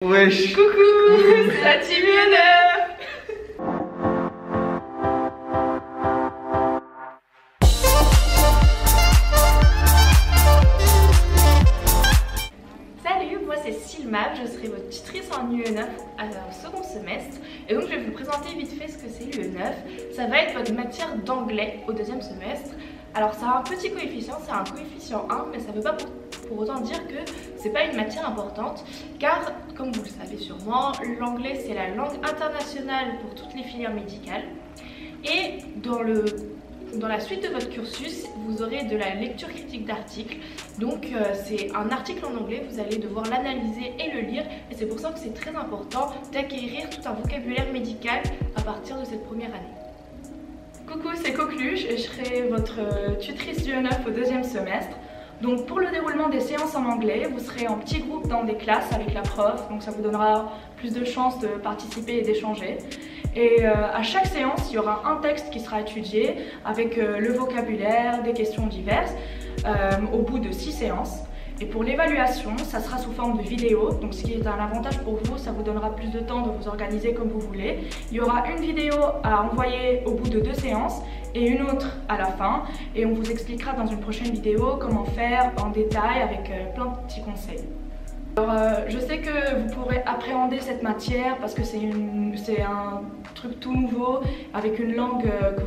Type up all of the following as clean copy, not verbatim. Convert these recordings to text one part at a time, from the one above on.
Wesh. Coucou, c'est la team UNF. Salut, moi c'est Silma, je serai votre tutrice en UE9 au second semestre. Et donc je vais vous présenter vite fait ce que c'est l'UE9. Ça va être votre matière d'anglais au deuxième semestre. Alors ça a un petit coefficient, c'est un coefficient 1, mais ça ne veut pas pour autant dire que c'est pas une matière importante, car comme vous le savez sûrement, l'anglais c'est la langue internationale pour toutes les filières médicales. Et dans la suite de votre cursus, vous aurez de la lecture critique d'articles. Donc c'est un article en anglais, vous allez devoir l'analyser et le lire. Et c'est pour ça que c'est très important d'acquérir tout un vocabulaire médical à partir de cette première année. Coucou, c'est Coqueluche et je serai votre tutrice du UE9 au deuxième semestre. Donc pour le déroulement des séances en anglais, vous serez en petits groupes dans des classes avec la prof, donc ça vous donnera plus de chances de participer et d'échanger. Et à chaque séance, il y aura un texte qui sera étudié avec le vocabulaire, des questions diverses, au bout de 6 séances. Et pour l'évaluation, ça sera sous forme de vidéo, donc ce qui est un avantage pour vous, ça vous donnera plus de temps de vous organiser comme vous voulez. Il y aura une vidéo à envoyer au bout de 2 séances et une autre à la fin. Et on vous expliquera dans une prochaine vidéo comment faire en détail avec plein de petits conseils. Alors, je sais que vous pourrez appréhender cette matière parce que c'est un truc tout nouveau avec une langue que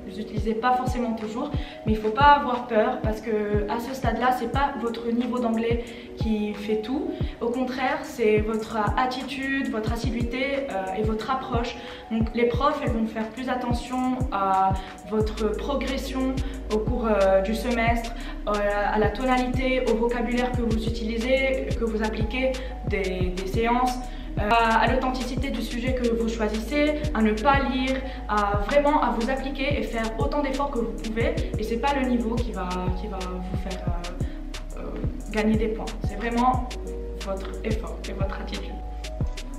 vous n'utilisez pas forcément toujours, mais il ne faut pas avoir peur parce que à ce stade-là, c'est pas votre niveau d'anglais qui fait tout. Au contraire, c'est votre attitude, votre assiduité et votre approche. Donc les profs, elles vont faire plus attention à votre progression au cours du semestre, à la tonalité, au vocabulaire que vous utilisez, que vous appliquez des séances, à l'authenticité du sujet que vous choisissez, à ne pas lire, vraiment à vous appliquer et faire autant d'efforts que vous pouvez. Et c'est pas le niveau qui va vous faire gagner des points, c'est vraiment votre effort et votre attitude.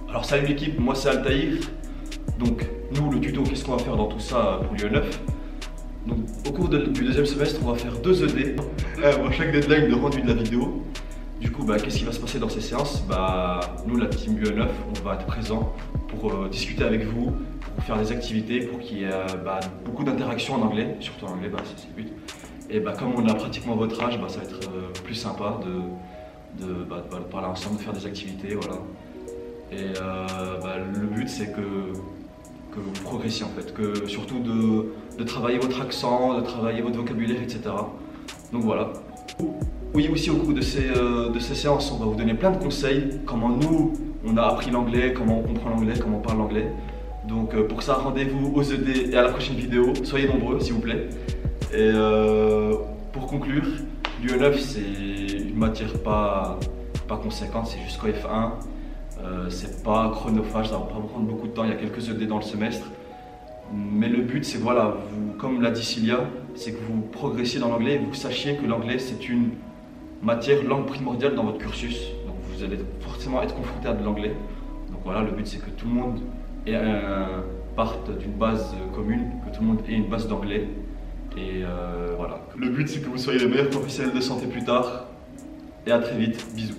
Alors salut l'équipe, moi c'est Altaïr. Donc nous le tuto, qu'est-ce qu'on va faire dans tout ça pour l'UE9? Donc au cours du deuxième semestre, on va faire 2 ED pour chaque deadline de rendu de la vidéo. Du coup, qu'est-ce qui va se passer dans ces séances? Nous, la team UE9, on va être présent pour discuter avec vous, pour faire des activités, pour qu'il y ait beaucoup d'interactions en anglais, surtout en anglais, c'est le but. Et comme on a pratiquement votre âge, ça va être plus sympa de parler ensemble, de faire des activités, voilà. Et le but, c'est que vous progressiez en fait, que surtout de travailler votre accent, de travailler votre vocabulaire, etc. Donc voilà. Oui, aussi au cours de ces séances, on va vous donner plein de conseils, comment nous, on a appris l'anglais, comment on comprend l'anglais, comment on parle l'anglais. Donc pour ça, rendez-vous aux ED et à la prochaine vidéo. Soyez nombreux, s'il vous plaît. Et pour conclure, l'UE9, c'est une matière pas conséquente, c'est jusqu'au F1. C'est pas chronophage, ça va pas vous prendre beaucoup de temps, il y a quelques ED dans le semestre. Mais le but, c'est voilà, comme l'a dit Cilia, c'est que vous progressiez dans l'anglais et vous sachiez que l'anglais, c'est une matière, langue primordiale dans votre cursus. Donc vous allez forcément être confronté à de l'anglais. Donc voilà, le but c'est que tout le monde parte d'une base commune, que tout le monde ait une base d'anglais. Et voilà. Le but c'est que vous soyez les meilleurs professionnels de santé plus tard. Et à très vite, bisous.